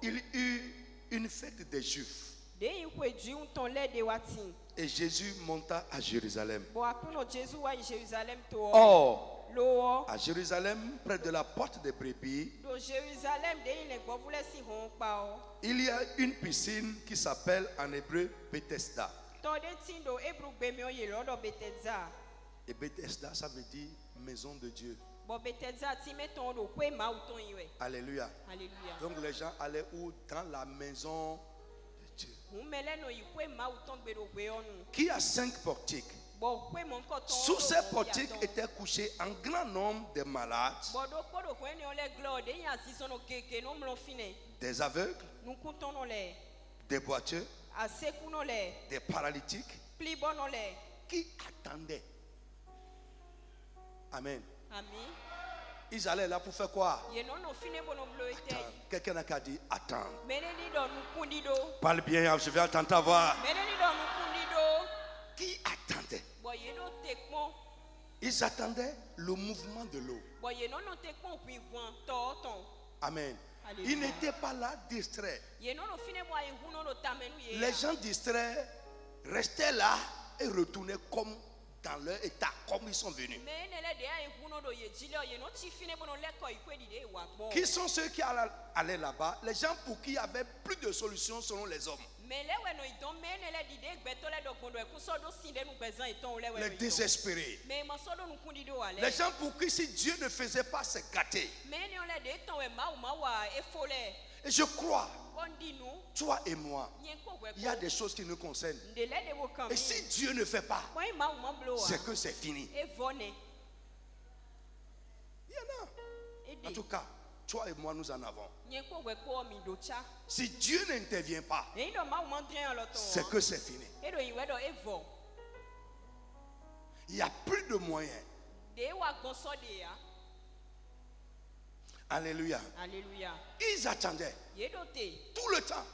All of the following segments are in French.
il eut une fête des Juifs. Et Jésus monta à Jérusalem. Or, à Jérusalem, près de la porte des brebis, il y a une piscine qui s'appelle en hébreu Bethesda. Et Bethesda, ça veut dire maison de Dieu. Alléluia. Donc les gens allaient où? Dans la maison de Dieu. Qui a 5 portiques. Sous ces portiques étaient couchés un grand nombre de malades, des aveugles, des boiteux, des paralytiques qui attendaient. Amen. Ils allaient là pour faire quoi? Attends. Quelqu'un n'a qu'à dire attends. Parle bien, je vais attendre ta voix. Qui attendait? Ils attendaient le mouvement de l'eau. Amen. Ils n'étaient pas là distraits. Les gens distraits restaient là et retournaient comme dans leur état, comme ils sont venus. Qui sont ceux qui allaient là-bas? Les gens pour qui il n'y avait plus de solution selon les hommes. Les désespérés. Les gens pour qui si Dieu ne faisait pas se gâter. Et je crois, toi et moi, il y a des choses qui nous concernent. Et si Dieu ne fait pas, c'est que c'est fini. Il y en a. En tout cas, toi et moi, nous en avons. Si Dieu n'intervient pas, c'est que c'est fini. Il n'y a plus de moyens. Alléluia. Alléluia. Ils attendaient tout le temps.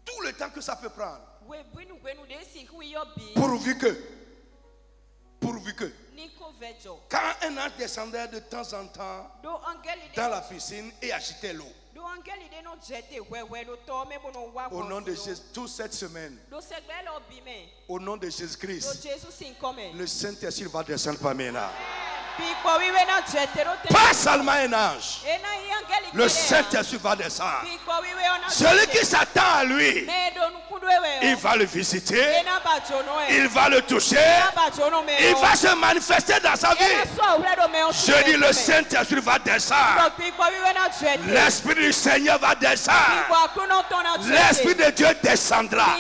Tout le temps que ça peut prendre. Pourvu que quand un ange descendait de temps en temps dans la piscine et agitait l'eau, au nom de Jésus, toute cette semaine, au nom de Jésus-Christ, le Saint-Esprit va descendre parmi nous. Pas seulement un ange, le Saint-Esprit va descendre. Celui qui s'attend à lui, il va le visiter, il va le toucher, il va se manifester dans sa vie. Je dis, le Saint-Esprit va descendre, l'Esprit du Seigneur va descendre, l'Esprit de Dieu descendra.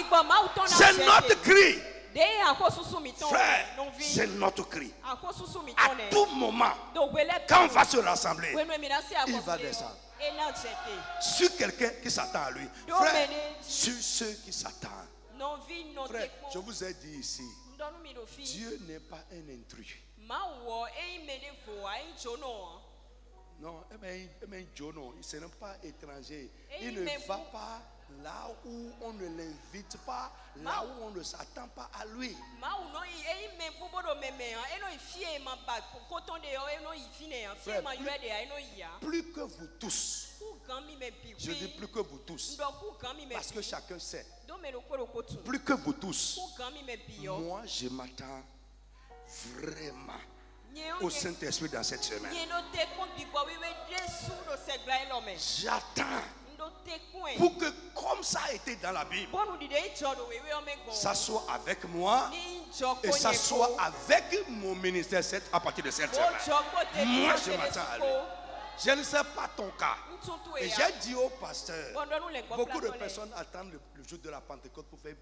C'est notre cri. Frère, c'est notre cri. À tout moment, quand on va se rassembler, il va descendre. Sur quelqu'un qui s'attend à lui. Frère, sur ceux qui s'attendent. Frère, je vous ai dit ici, Dieu n'est pas un intrus. Non, ce n'est pas étranger. Il ne va pas là où on ne l'invite pas, là où on ne s'attend pas à lui. Frère, plus que vous tous, je dis plus que vous tous, parce que chacun sait, plus que vous tous, moi je m'attends vraiment au Saint-Esprit dans cette semaine. J'attends pour que, comme ça a été dans la Bible, ça soit avec moi et ça soit avec mon ministère à partir de cette semaine. Moi, je m'attends à lui. Je ne sais pas ton cas. Et j'ai dit au pasteur, beaucoup de personnes attendent le jour de la Pentecôte pour faire...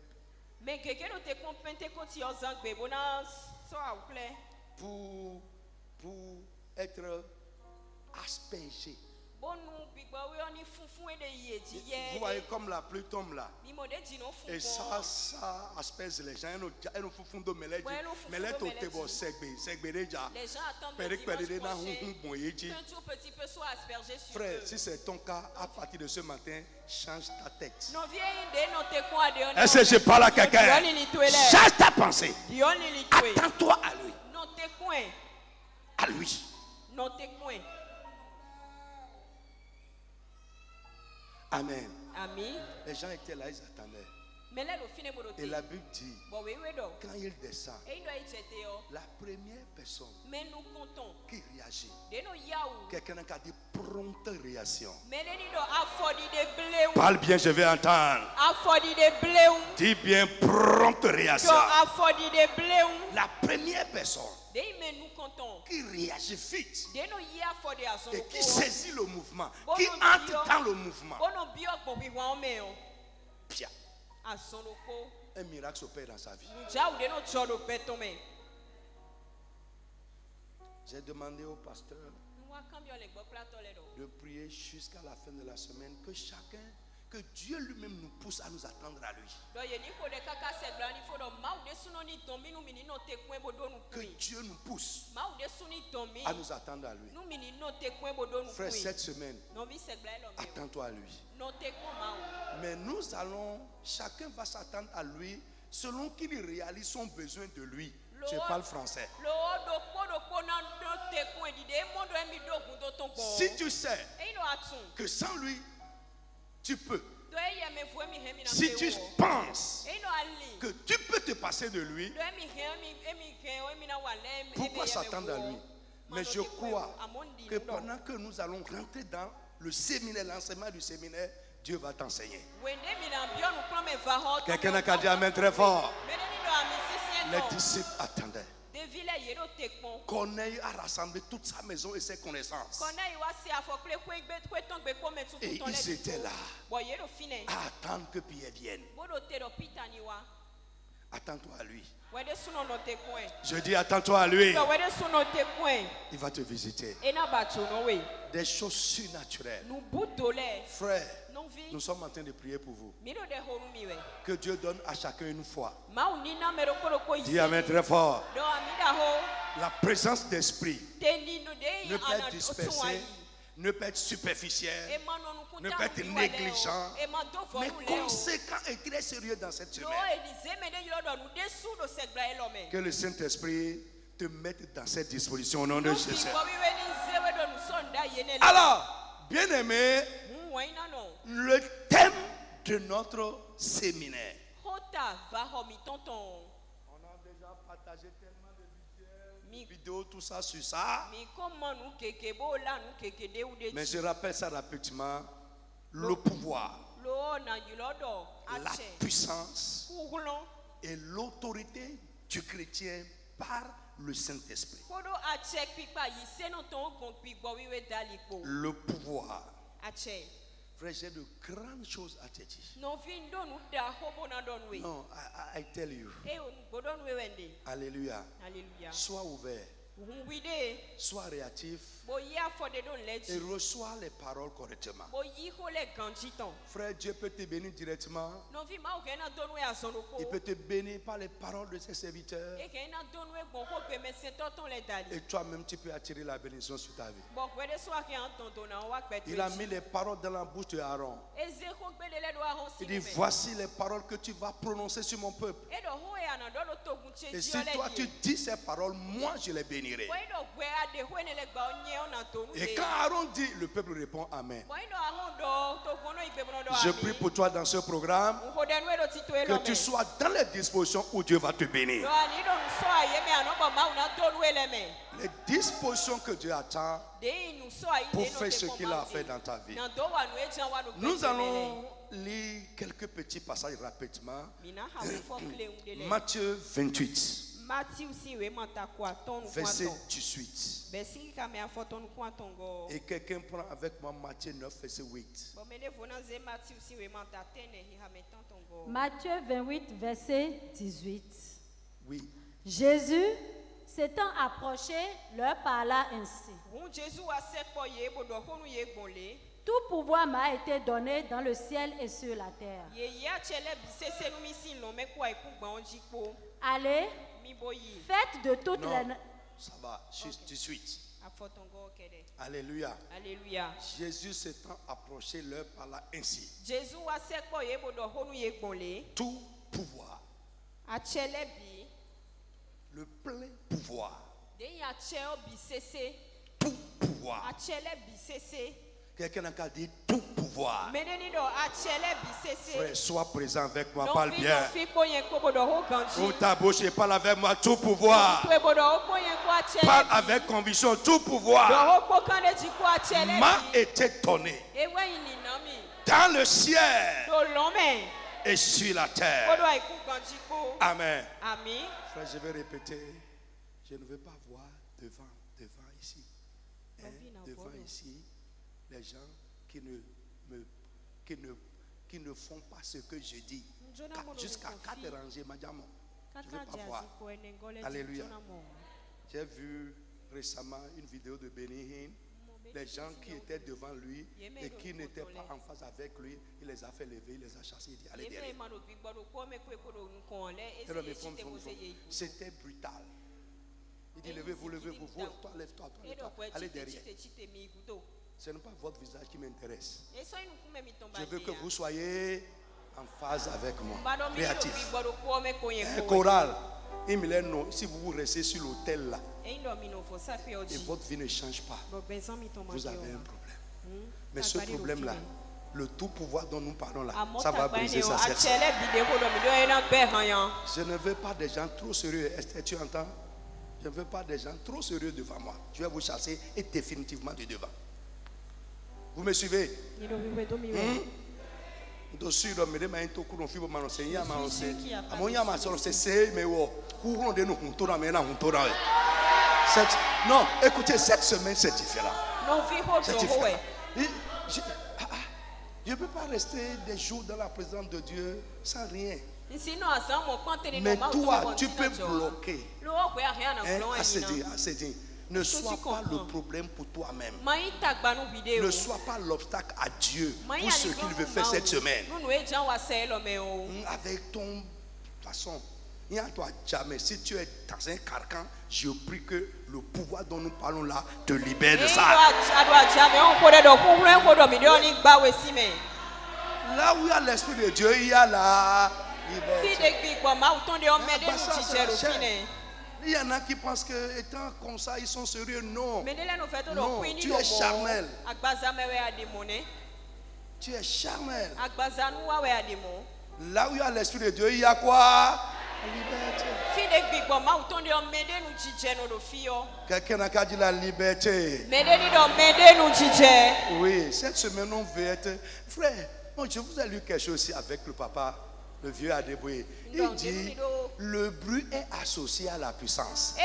Pour être aspergé. Vous voyez comme la pluie tombe là. Et ça asperge les gens. Les frère, si c'est ton cas, à partir de ce matin, change ta tête. Est-ce que je parle à quelqu'un? Change ta pensée. Attends-toi à lui. À lui. Amen. Amen. Les gens étaient là, ils attendaient. Et la Bible dit, quand il descend, la première personne qui réagit, quelqu'un qui a dit prompte réaction. Parle bien, je vais entendre. Dis bien prompte réaction. La première personne qui réagit vite et qui saisit le mouvement, qui entre dans le mouvement. Pia. Un miracle s'opère dans sa vie. J'ai demandé au pasteur de prier jusqu'à la fin de la semaine que Dieu lui-même nous pousse à nous attendre à lui. Que Dieu nous pousse à nous attendre à lui. Frère, cette semaine, attends-toi à lui. Mais nous allons, chacun va s'attendre à lui selon qu'il réalise son besoin de lui. Je parle français. Si tu sais que sans lui, tu peux. Si tu penses que tu peux te passer de lui, pourquoi s'attendre à lui? Mais je crois que pendant que nous allons rentrer dans le séminaire, l'enseignement du séminaire, Dieu va t'enseigner. Quelqu'un a qu'à dire amen très fort. Les disciples attendaient. Corneille a rassemblé toute sa maison et ses connaissances. Et ils étaient là à attendre que Pierre vienne. Attends-toi à lui. Je dis attends-toi à lui. Il va te visiter. Des choses surnaturelles. Frère, nous sommes en train de prier pour vous. Que Dieu donne à chacun une foi. Dis amen très fort. La présence d'esprit ne peut être dispersée, ne peut être superficielle, ne peut être négligent, mais conséquent et très sérieux dans cette semaine. Que le Saint-Esprit te mette dans cette disposition au nom de Jésus. Alors, bien-aimé, le thème de notre séminaire. On a déjà partagé tellement de vidéos, tout ça sur ça. Mais je rappelle ça rapidement. Le pouvoir, la puissance et l'autorité du chrétien par le Saint-Esprit. Le pouvoir. Frère, j'ai de grandes choses à te dire. Non, I tell you. Alléluia. Sois ouvert. Sois réactif et reçois les paroles correctement. Frère, Dieu peut te bénir directement. Il peut te bénir par les paroles de ses serviteurs. Et toi-même, tu peux attirer la bénédiction sur ta vie. Il a mis les paroles dans la bouche de Aaron. Il dit, voici les paroles que tu vas prononcer sur mon peuple. Et si toi tu dis ces paroles, moi je les bénirai. Et quand Aaron dit, le peuple répond amen. Je prie pour toi dans ce programme que tu sois dans les dispositions où Dieu va te bénir. Les dispositions que Dieu attend pour faire ce qu'il a fait dans ta vie. Nous allons lire quelques petits passages rapidement. Matthieu 28. Verset 18. Et quelqu'un prend avec moi Matthieu 9, verset 8. Matthieu 28, verset 18. Oui. Jésus, s'étant approché, leur parla ainsi. Tout pouvoir m'a été donné dans le ciel et sur la terre. Allez, faites de toutes les... Ça va, juste 18. Alléluia. Alléluia. Jésus s'étant approché, leur parla ainsi. Tout pouvoir, le plein pouvoir, tout pouvoir. Quelqu'un a qu'à dire tout pouvoir. pouvoir. Frère, sois présent avec moi, parle bien. Ouvre ta bouche et parle avec moi, tout pouvoir. Parle avec conviction, tout pouvoir m'a été donné dans le ciel et sur la terre. Amen. Frère, je vais répéter. Je ne veux pas voir devant ici. Devant ici, les gens qui ne font pas ce que je dis. Jusqu'à 4 rangées, madame. Je ne veux pas voir. Alléluia. J'ai vu récemment une vidéo de Benny Hinn. Les gens qui étaient devant lui et qui n'étaient pas en face avec lui, il les a fait lever, il les a chassés, il dit allez derrière. C'était brutal. Il dit levez-vous, toi, lève-toi, allez derrière. Ce n'est pas votre visage qui m'intéresse. Je veux que vous soyez en phase avec moi, créatif. Un choral. Si vous restez sur l'autel là et votre vie ne change pas, vous avez un problème. Mais ce problème là, le tout pouvoir dont nous parlons là, ça va briser sa cercle. Je ne veux pas des gens trop sérieux. Est-ce que tu entends? Je ne veux pas des gens trop sérieux devant moi. Je vais vous chasser et définitivement de devant. Vous me suivez? Non, écoutez, cette semaine c'est différent. C'est différent. Je ne peux pas rester des jours dans la présence de Dieu sans rien. Mais toi, tu peux bloquer. Assez dit. Ne sois pas le problème pour toi-même. Ne sois pas l'obstacle à Dieu pour ce qu'il veut faire cette semaine. Avec ton façon, jamais. Si tu es dans un carcan, je prie que le pouvoir dont nous parlons là te libère de ça. Là où il y a l'Esprit de Dieu, il y a la liberté. Il y en a qui pensent que étant comme ça, ils sont sérieux. Non. Non, tu es charnel. Tu es charnel. Là où il y a l'Esprit de Dieu, il y a quoi? La liberté. Quelqu'un a qu'à dire la liberté. Oui, cette semaine on veut être... Frère, je vous ai lu quelque chose aussi avec le papa. Le vieux Adéboué, il dit le bruit est associé à la puissance.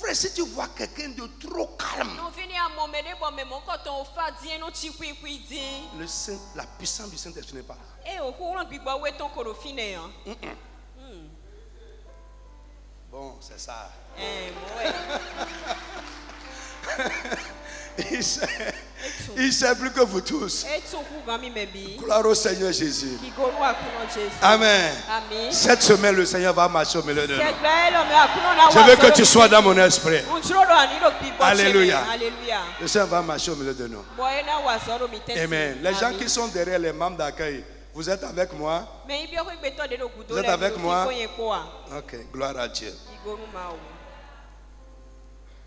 Frère, si tu vois quelqu'un de trop calme, la puissance du Saint-Esprit n'est pas là. Bon, c'est ça. Il sait plus que vous tous. Gloire au Seigneur Jésus. Amen. Cette semaine, le Seigneur va marcher au milieu de nous. Je veux que tu sois dans mon esprit. Alléluia. Le Seigneur va marcher au milieu de nous. Amen. Les gens qui sont derrière les membres d'accueil, vous êtes avec moi? Vous êtes avec moi? Ok, gloire à Dieu.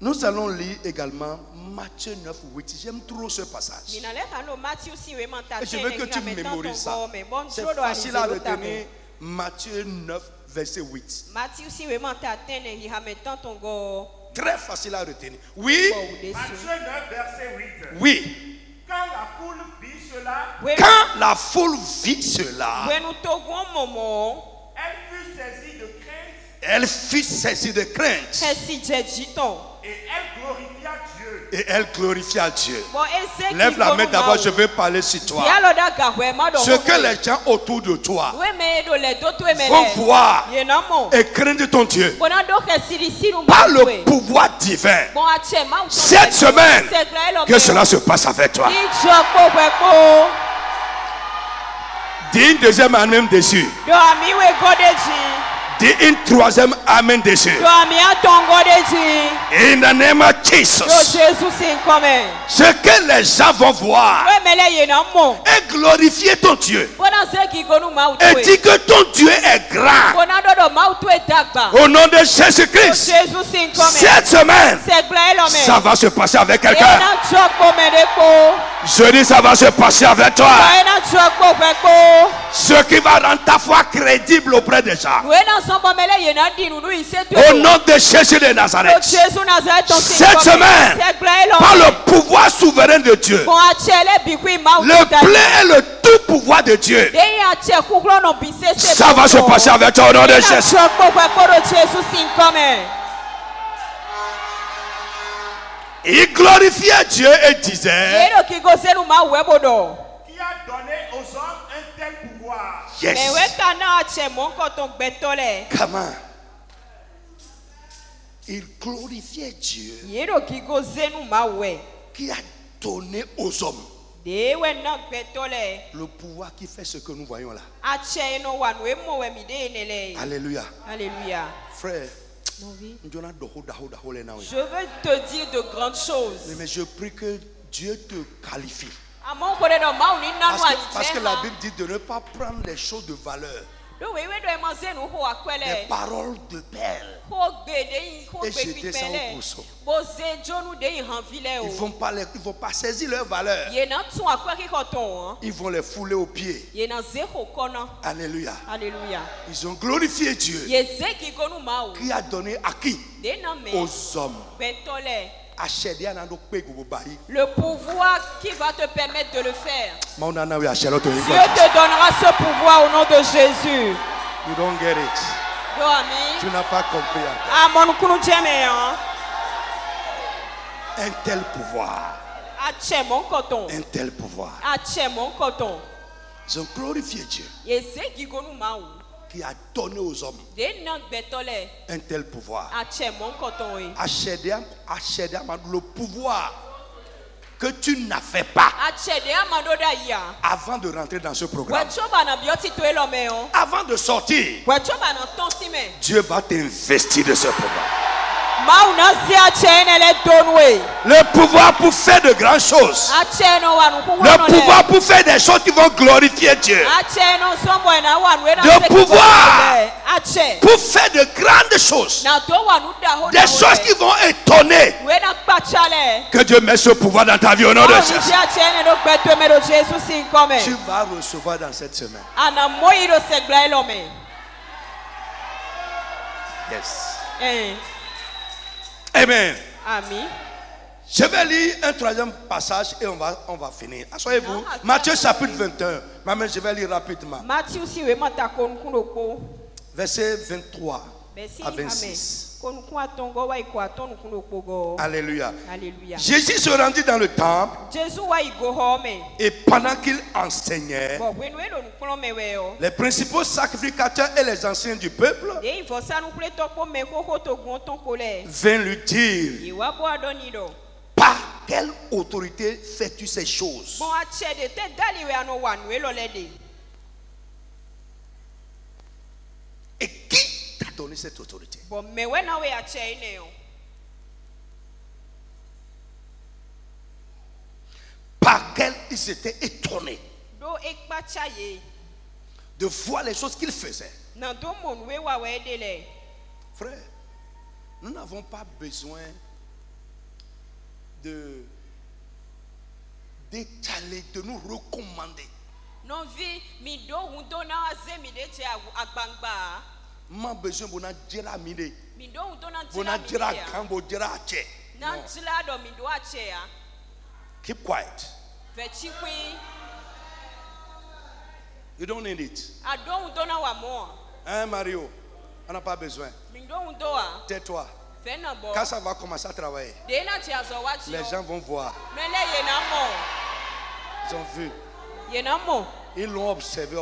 Nous allons lire également Matthieu 9, 8. J'aime trop ce passage. Et je veux que tu mémorises ça. C'est facile à retenir. Matthieu 9, verset 8. Très facile à retenir. Oui. Matthieu 9, verset 8. Oui. Quand la foule vit cela, elle fut saisie de crainte. Et elle glorifia Dieu. Lève la main d'abord, je veux parler sur toi. Ce que les gens autour de toi vont voir et craindre ton Dieu par le pouvoir divin. Cette semaine, que cela se passe avec toi. Dis une deuxième amen dessus. Dis une troisième amen dessus. In the name of Jesus. Ce que les gens vont voir et glorifier ton Dieu. Et dis que ton Dieu est grand. Au nom de Jésus-Christ. Cette semaine, ça va se passer avec quelqu'un. Je dis ça va se passer avec toi. Ce qui va rendre ta foi crédible auprès des gens. Au nom de Jésus de Nazareth. Cette semaine, par le pouvoir souverain de Dieu, le plein et le tout pouvoir de Dieu, ça va se passer avec toi au nom de Jésus. Il glorifiait Dieu et disait, qui a donné aux hommes un tel pouvoir. Yes. Comment? Il glorifiait Dieu qui a donné aux hommes le pouvoir qui fait ce que nous voyons là. Alléluia. Alléluia. Frère, je veux te dire de grandes choses. Mais je prie que Dieu te qualifie. Parce que la Bible dit de ne pas prendre les choses de valeur. Des paroles de perles. Et jeter ça au poisson. Ils vont pas saisir leur valeur. Ils vont les fouler aux pieds. Alléluia. Alléluia. Ils ont glorifié Dieu qui a donné à qui? Aux hommes. Le pouvoir qui va te permettre de le faire. Dieu te donnera ce pouvoir au nom de Jésus. You don't get it. Tu n'as pas compris encore. Un tel pouvoir. Un tel pouvoir. Ils ont glorifié Dieu qui a donné aux hommes un tel pouvoir. Le pouvoir que tu n'avais pas avant de rentrer dans ce programme. Avant de sortir, Dieu va t'investir de ce pouvoir. Le pouvoir pour faire de grandes choses. Le pouvoir pour faire des choses qui vont glorifier Dieu. Le pouvoir pour faire de grandes choses. Des choses qui vont étonner. Que Dieu mette ce pouvoir dans ta vie au nom de Jésus. Tu vas recevoir dans cette semaine. Yes. Amen. Amen. Je vais lire un troisième passage et on va finir. Asseyez-vous. Matthieu chapitre 21. Maman, je vais lire rapidement. Verset 23 à 26. Alléluia. Alléluia. Jésus se rendit dans le temple et pendant qu'il enseignait, les principaux sacrificateurs et les anciens du peuple vinrent lui dire, par quelle autorité fais-tu ces choses? Et qui t'a donné cette autorité? Par quelle ils étaient étonnés de voir les choses qu'ils faisaient. Frère, nous n'avons pas besoin d'étaler, de nous recommander. Ma besoin bona dira mide. Bona dira kambo dira che. Keep quiet. You don't need it. Hein, Mario? On n'a pas besoin. Tais-toi. Quand ça va commencer à travailler, les gens vont voir. Ils ont vu. Ils l'ont observé.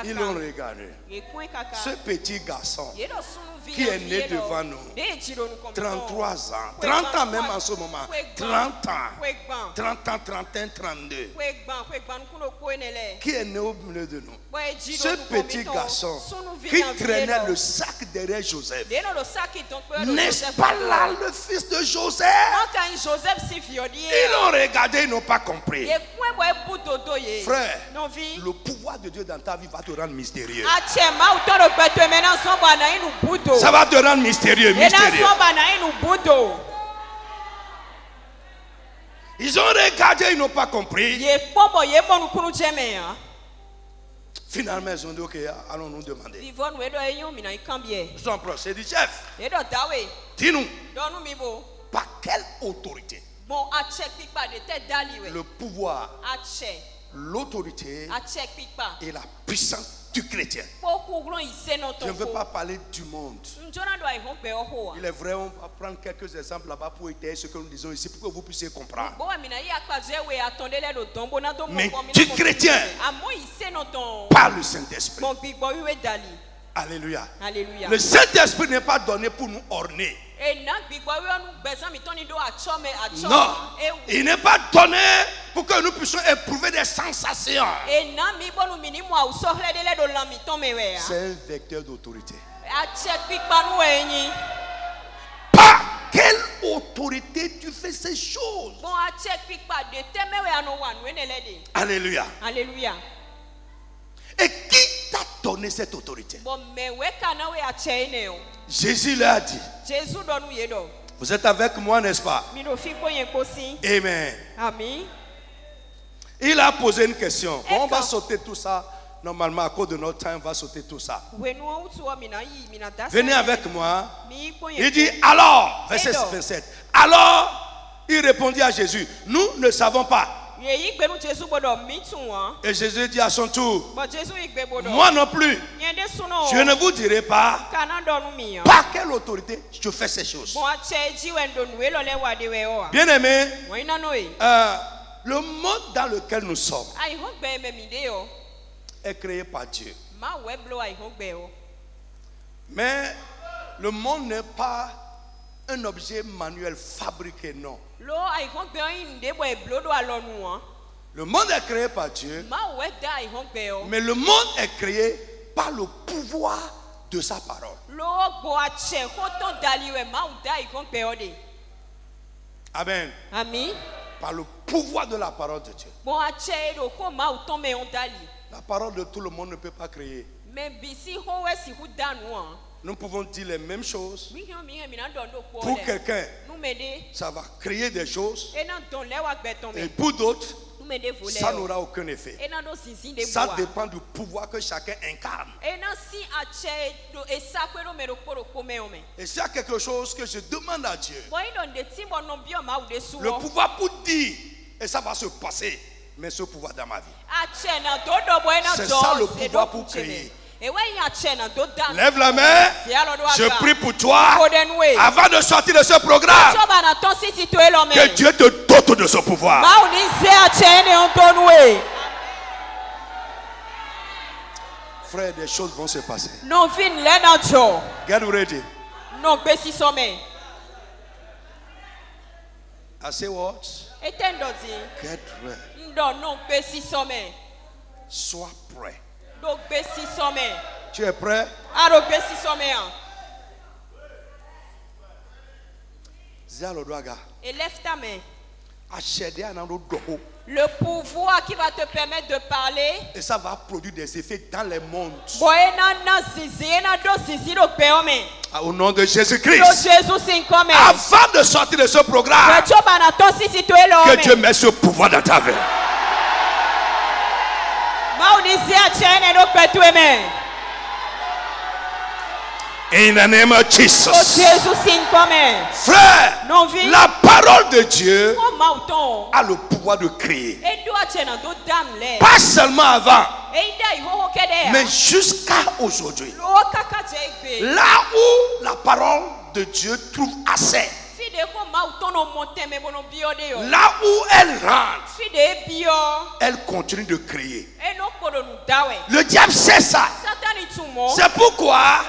Ils l'ont regardé. Ce petit garçon qui est né devant nous, 33 ans, 30 ans même en ce moment, 30 ans, 31, 32, qui est né au milieu de nous. Ce petit garçon qui traînait le sac derrière Joseph, n'est-ce pas là le fils de Joseph? Ils l'ont regardé, ils n'ont pas compris. Frère, le pouvoir de Dieu dans ta vie va te rendre mystérieux. Ça va te rendre mystérieux. Ils ont regardé, ils n'ont pas compris. Finalement, ils ont dit, ok, allons nous demander. Ils sont proches, c'est du chef. Dis-nous, par quelle autorité le pouvoir, l'autorité et la puissance du chrétien. Je ne veux pas parler du monde. Il est vrai, on va prendre quelques exemples là-bas pour étayer ce que nous disons ici, pour que vous puissiez comprendre. Mais du chrétien, par le Saint-Esprit. Alléluia. Alléluia. Le Saint-Esprit n'est pas donné pour nous orner. Non, il n'est pas donné pour que nous puissions éprouver des sensations. C'est un vecteur d'autorité. Par quelle autorité tu fais ces choses? Alléluia. Alléluia. Et qui t'a donné cette autorité? Jésus leur a dit. Vous êtes avec moi, n'est-ce pas? Amen. Amen. Il a posé une question. Bon, on va sauter tout ça. Normalement, à cause de notre temps, on va sauter tout ça. Venez avec moi. Il dit alors, verset 27. Alors, il répondit à Jésus, nous ne savons pas. Et Jésus dit à son tour, moi non plus, je ne vous dirai pas par quelle autorité je fais ces choses. Bien aimé, le monde dans lequel nous sommes est créé par Dieu. Mais le monde n'est pas un objet manuel fabriqué, non. Le monde est créé par Dieu, mais le monde est créé par le pouvoir de sa parole. Amen. Amen. Par le pouvoir de la parole de Dieu. La parole de tout le monde ne peut pas créer. Nous pouvons dire les mêmes choses. Pour quelqu'un, ça va créer des choses. Et pour d'autres, ça n'aura aucun effet. Ça dépend du pouvoir que chacun incarne. Et s'il y a quelque chose que je demande à Dieu, le pouvoir pour dire, et ça va se passer, mais ce pouvoir dans ma vie. C'est ça le pouvoir pour créer. Lève la main. Je prie pour toi. Avant de sortir de ce programme, que Dieu te dote de ce pouvoir. Frère, des choses vont se passer. Get ready. I say what? Get ready. Sois prêt. Tu es prêt? Élève ta main. Le Le pouvoir qui va te permettre de parler. Et ça va produire des effets dans les mondes. Au nom de Jésus-Christ. Avant de sortir de ce programme, que Dieu mette ce pouvoir dans ta vie. In the name of Jesus. Frère, la parole de Dieu a le pouvoir de créer. Pas seulement avant, mais jusqu'à aujourd'hui. Là où la parole de Dieu trouve assez, là où elle rentre, elle continue de créer. Le diable sait ça. C'est pourquoi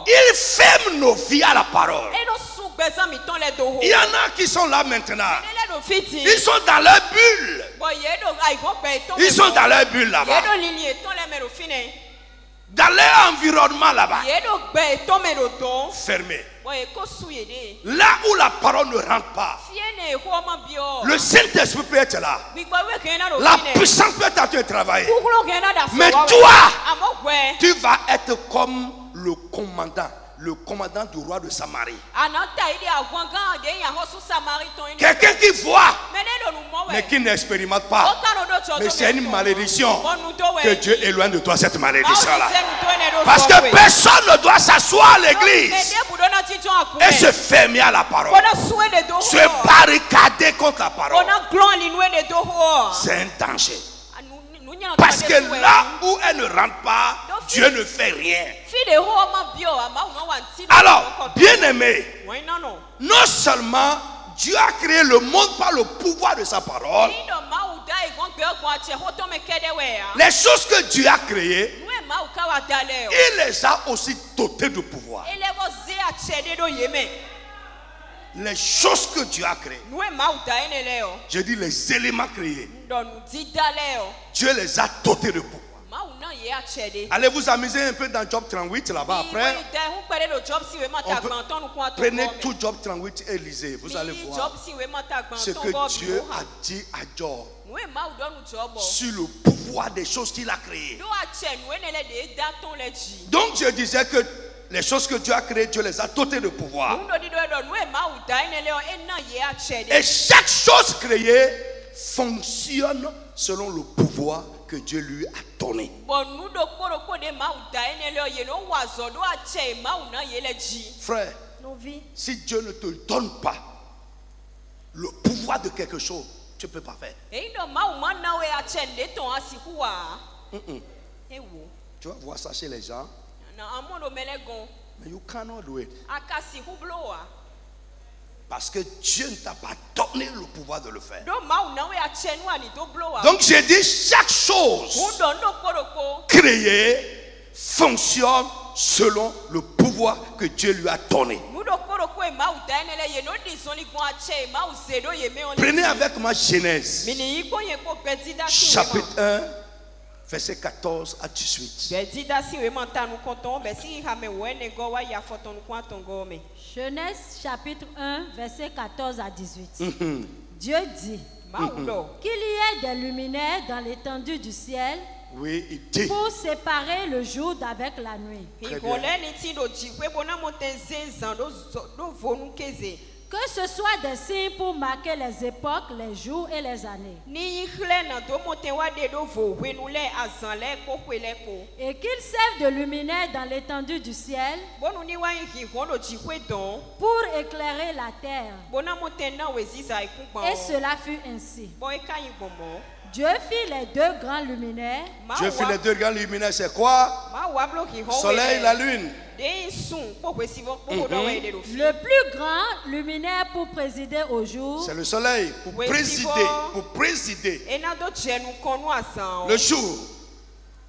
il ferme nos vies à la parole. Il y en a qui sont là maintenant. Ils sont dans leur bulle. Ils sont dans leur bulle là-bas. Dans leur environnement là-bas. Fermé. Là où la parole ne rentre pas, le Saint-Esprit peut être là. La puissance peut être en train de travailler. Mais toi, tu vas être comme le commandant du roi de Samarie. Quelqu'un qui voit mais qui n'expérimente pas. Mais c'est une malédiction. Que Dieu éloigne de toi cette malédiction-là. Parce que personne ne doit s'asseoir à l'église et se fermer à la parole. Se barricader contre la parole. C'est un danger. Parce que là où elle ne rentre pas, Dieu ne fait rien. Alors, bien aimé, non seulement Dieu a créé le monde par le pouvoir de sa parole, les choses que Dieu a créées, il les a aussi dotées de pouvoir. Les choses que Dieu a créées, je dis les éléments créés, Dieu les a dotés de pouvoir. Allez vous amuser un peu dans Job 38 là-bas après. Prenez tout Job 38 et lisez. Vous allez voir ce que Dieu a dit à Job sur le pouvoir des choses qu'il a créées. Donc je disais que les choses que Dieu a créées, Dieu les a dotées de pouvoir. Et chaque chose créée fonctionne selon le pouvoir que Dieu lui a donné. Frère, si Dieu ne te donne pas le pouvoir de quelque chose, tu ne peux pas faire. Tu vas voir ça chez les gens. Mais you cannot do it. Parce que Dieu ne t'a pas donné le pouvoir de le faire. Donc j'ai dit chaque chose créée fonctionne selon le pouvoir que Dieu lui a donné. Prenez avec moi Genèse chapitre 1 verset 14 à 18. Genèse chapitre 1 verset 14 à 18. Dieu dit qu'il y ait des luminaires dans l'étendue du ciel. Oui, il dit. Pour séparer le jour d'avec la nuit. Que ce soit des signes pour marquer les époques, les jours et les années. Et qu'ils servent de luminaire dans l'étendue du ciel pour éclairer la terre. Et cela fut ainsi. Dieu fit les deux grands luminaires. Dieu fit les deux grands luminaires, c'est quoi? Soleil, la lune. Le plus grand luminaire pour présider au jour. C'est le soleil pour présider le jour.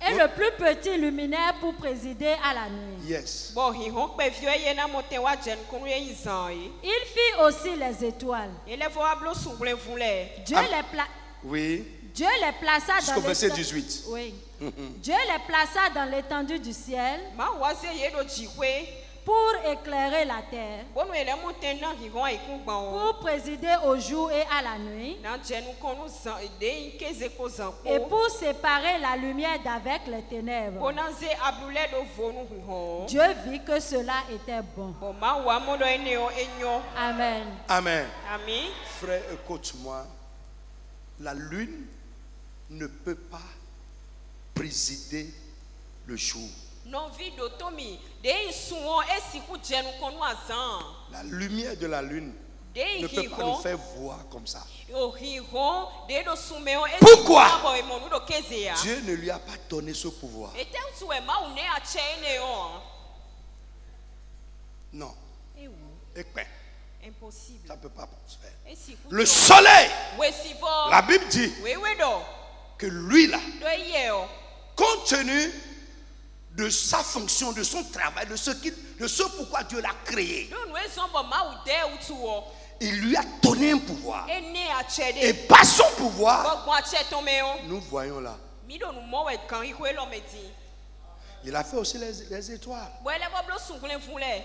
Et le plus petit luminaire pour présider à la nuit. Yes. Il fit aussi les étoiles. Dieu les plaça dans verset 18. Oui. Dieu les plaça dans l'étendue du ciel pour éclairer la terre, pour présider au jour et à la nuit, et pour séparer la lumière d'avec les ténèbres. Dieu vit que cela était bon. Amen. Amen. Frère, écoute-moi. La lune ne peut pas présider le jour. La lumière de la lune ne peut pas nous faire voir comme ça. Pourquoi? Dieu ne lui a pas donné ce pouvoir. Non. Impossible. Ça ne peut pas se faire. Le soleil, la Bible dit que lui là, compte tenu de sa fonction, de son travail, de ce pourquoi Dieu l'a créé, il lui a donné un pouvoir. Et par son pouvoir, nous voyons là. Il a fait aussi les étoiles.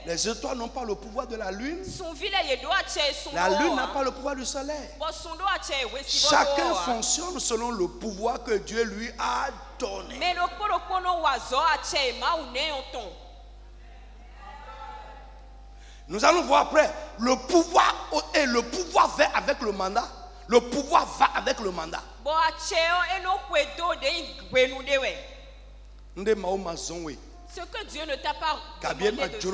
Les étoiles n'ont pas le pouvoir de la lune. La lune n'a pas le pouvoir du soleil. Chacun fonctionne selon le pouvoir que Dieu lui a donné. Nous allons voir après le pouvoir et le pouvoir vient avec le mandat. Le pouvoir va avec le mandat. Ce que Dieu ne t'a pas demandé de faire,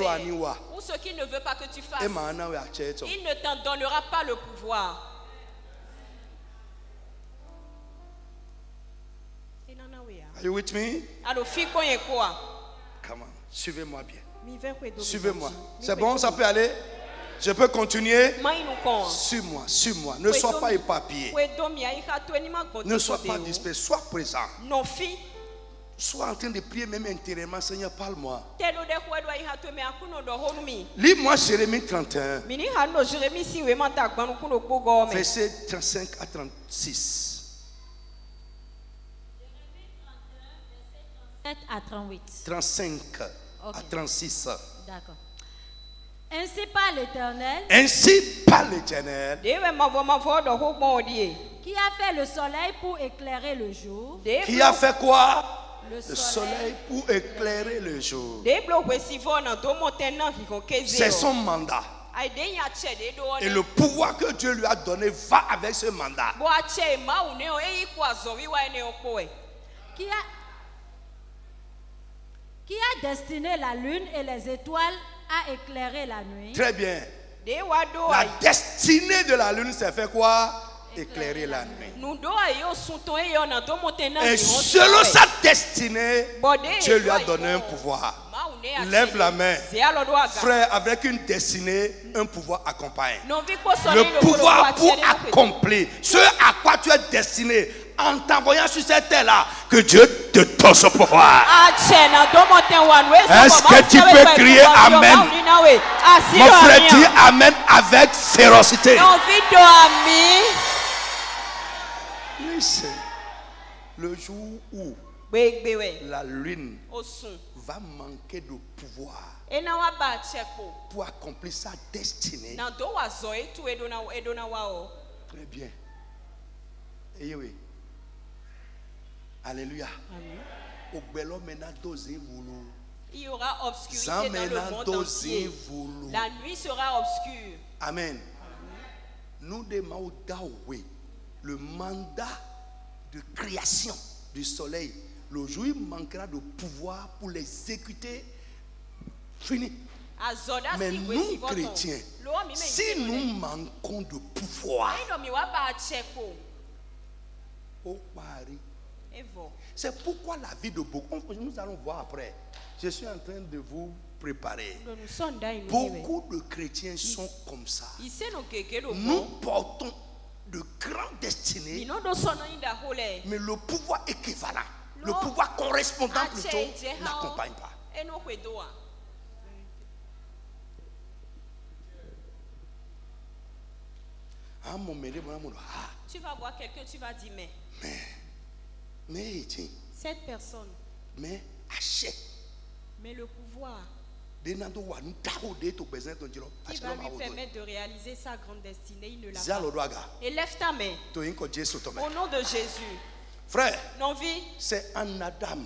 ou ce qu'il ne veut pas que tu fasses, il ne t'en donnera pas le pouvoir. Are you with me? Alors, Come on, suivez-moi bien. Suivez-moi. C'est bon, ça peut aller? Je peux continuer? Suis-moi, suis-moi. Ne sois pas éparpillé. Ne sois pas dispersé. Sois présent. Sois en train de prier même intérieurement. Seigneur, parle-moi. Lis-moi Jérémie 31. Versets 35 à 36. À 38. 35 à 36. D'accord. Ainsi parle l'Éternel. Ainsi parle l'Éternel. Qui a fait le soleil pour éclairer le jour. Qui a fait quoi? Le soleil pour éclairer le jour. C'est son mandat. Et le pouvoir que Dieu lui a donné va avec ce mandat. Qui a destiné la lune et les étoiles à éclairer la nuit. Très bien. La destinée de la lune, c'est fait quoi? Éclairer la nuit. Et selon sa destinée, Dieu lui a donné un pouvoir. Lève la main. Frère, avec une destinée, un pouvoir accompagne. Le pouvoir pour accomplir ce à quoi tu es destiné. En t'envoyant sur cette terre-là, que Dieu te donne ce pouvoir. Est-ce que tu peux crier Amen? Mon frère dit Amen avec férocité. Listen. Le jour où la lune va manquer de pouvoir pour accomplir sa destinée. Très bien. Et oui. Alléluia. Il y aura obscurité dans le monde entier. La nuit sera obscure. Amen. Nous demandons le mandat de création du soleil. Le jour il manquera de pouvoir pour l'exécuter. Fini. Mais nous chrétiens, si nous manquons de pouvoir, au Paris. C'est pourquoi la vie de beaucoup, nous allons voir après. Je suis en train de vous préparer. Beaucoup de chrétiens sont comme ça. Nous portons de grandes destinées, mais le pouvoir équivalent, le pouvoir correspondant plutôt, n'accompagne pas. Tu vas voir quelqu'un, tu vas dire mais cette personne, mais achète. Mais le pouvoir qui va lui permettre de réaliser sa grande destinée, il ne l'a pas. Et lève ta main au nom de Jésus. Frère, non-vie, c'est en Adam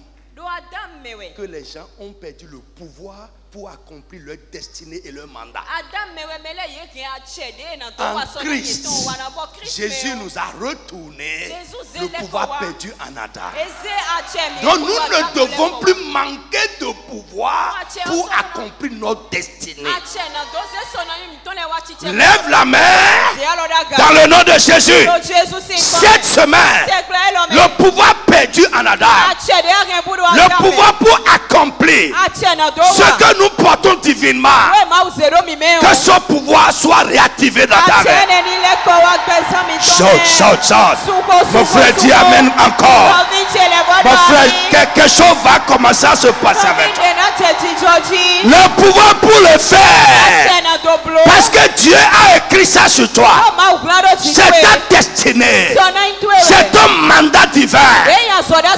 que les gens ont perdu le pouvoir pour accomplir leur destinée et leur mandat. En Christ, Jésus nous a retourné le pouvoir perdu en Adam. Donc nous ne devons plus manquer de pouvoir pour accomplir notre destinée. Lève la main dans le nom de Jésus. Cette semaine, le pouvoir perdu en Adam, le pouvoir pour accomplir ce que nous portons divinement, que ce pouvoir soit réactivé dans ta vie. Shout. Mon frère dit Amen encore. Mon frère, quelque chose va commencer à se passer avec toi. Le pouvoir pour le faire, parce que Dieu a écrit ça sur toi. C'est ta destinée, c'est ton mandat divin.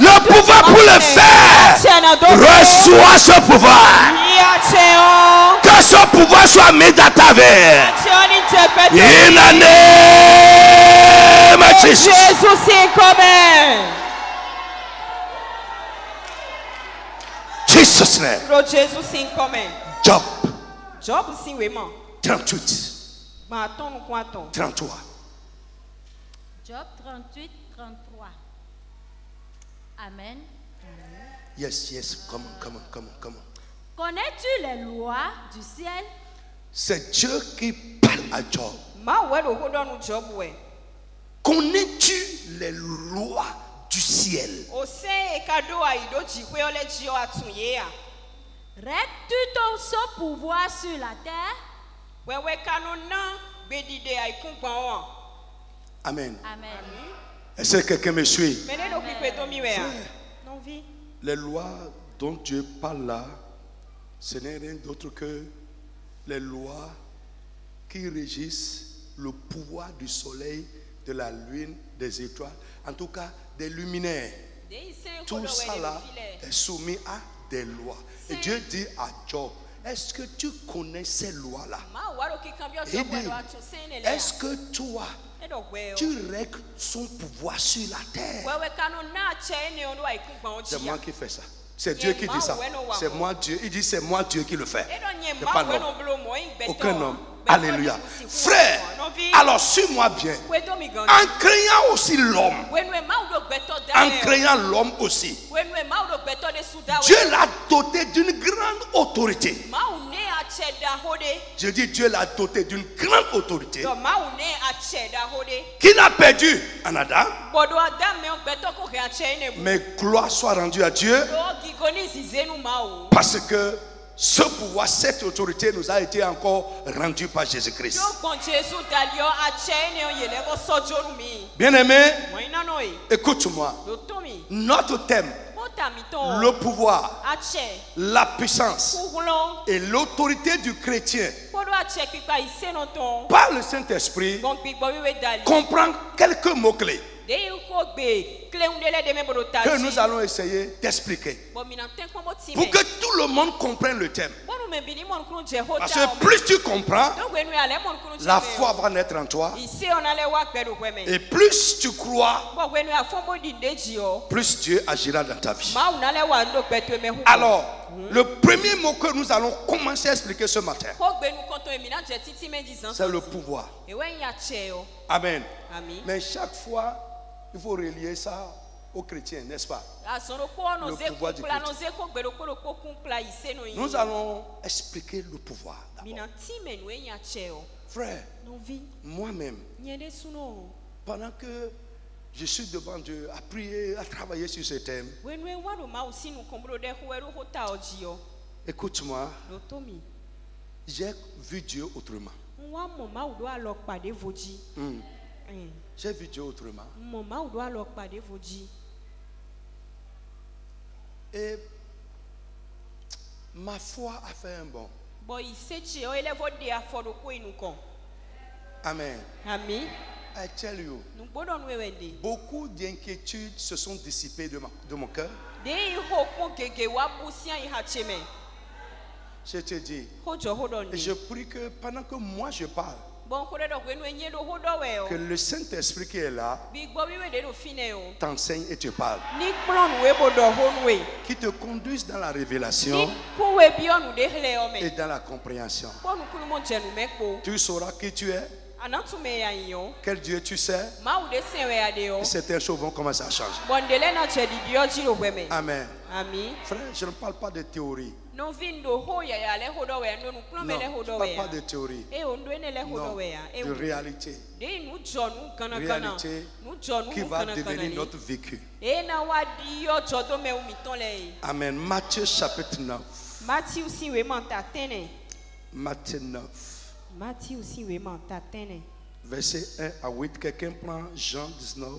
Le pouvoir pour le faire, reçois ce pouvoir. Que ce pouvoir soit mis dans ta vie. In the name of Jesus. Jesus name. Job 38. 33. Job 38, 33. Amen. Yes, yes. Come on. Connais-tu les lois du ciel? C'est Dieu qui parle à Job. Connais-tu les lois du ciel? Règles-tu ton son pouvoir sur la terre? Amen. Amen. Est-ce que quelqu'un me suit? Non, Les lois dont Dieu parle là, ce n'est rien d'autre que les lois qui régissent le pouvoir du soleil, de la lune, des étoiles, en tout cas des luminaires. Tout ça là est soumis à des lois. Et Dieu dit à Job, est-ce que tu connais ces lois-là? Il dit, est-ce que toi, tu règles son pouvoir sur la terre? C'est moi qui fais ça. C'est Dieu qui dit ça. C'est moi Dieu. Il dit c'est moi Dieu qui le fait. C'est pas l'homme. Aucun homme. Alléluia. Frère, alors suis-moi bien. En craignant aussi l'homme. En craignant l'homme aussi. Dieu l'a doté d'une grande autorité. Je dis Dieu l'a doté d'une grande autorité. Qu'il a perdu en Adam. Mais gloire soit rendue à Dieu. Parce que ce pouvoir, cette autorité nous a été encore rendue par Jésus-Christ. Bien-aimé, écoute-moi. Notre thème, le pouvoir, la puissance et l'autorité du chrétien par le Saint-Esprit comprend quelques mots-clés que nous allons essayer d'expliquer pour que tout le monde comprenne le thème. Parce que plus tu comprends, la foi va naître en toi. Et plus tu crois, plus Dieu agira dans ta vie. Alors, le premier mot que nous allons commencer à expliquer ce matin, c'est le pouvoir. Amen. Mais chaque fois, il faut relier ça aux chrétiens, n'est-ce pas? Le pouvoir du chrétien. Nous allons expliquer le pouvoir d'abord. Frère, moi-même, pendant que je suis devant Dieu à prier, à travailler sur ce thème, écoute-moi, j'ai vu Dieu autrement. J'ai vu Dieu autrement. Et ma foi a fait un bond. Amen. I tell you, beaucoup d'inquiétudes se sont dissipées de mon cœur. Je te dis, et je prie que pendant que moi je parle, que le Saint-Esprit qui est là t'enseigne et te parle, qui te conduise dans la révélation et dans la compréhension. Tu sauras qui tu es, quel Dieu tu sais, et certaines choses vont commencer à changer. Amen. Frère, je ne parle pas de théorie. Non, je ne parle pas de théorie. Non, de réalité. Réalité qui va devenir notre vécu. Amen. Matthieu chapitre 9. Matthieu 9. Verset 1 à 8. Quelqu'un prend Jean 19,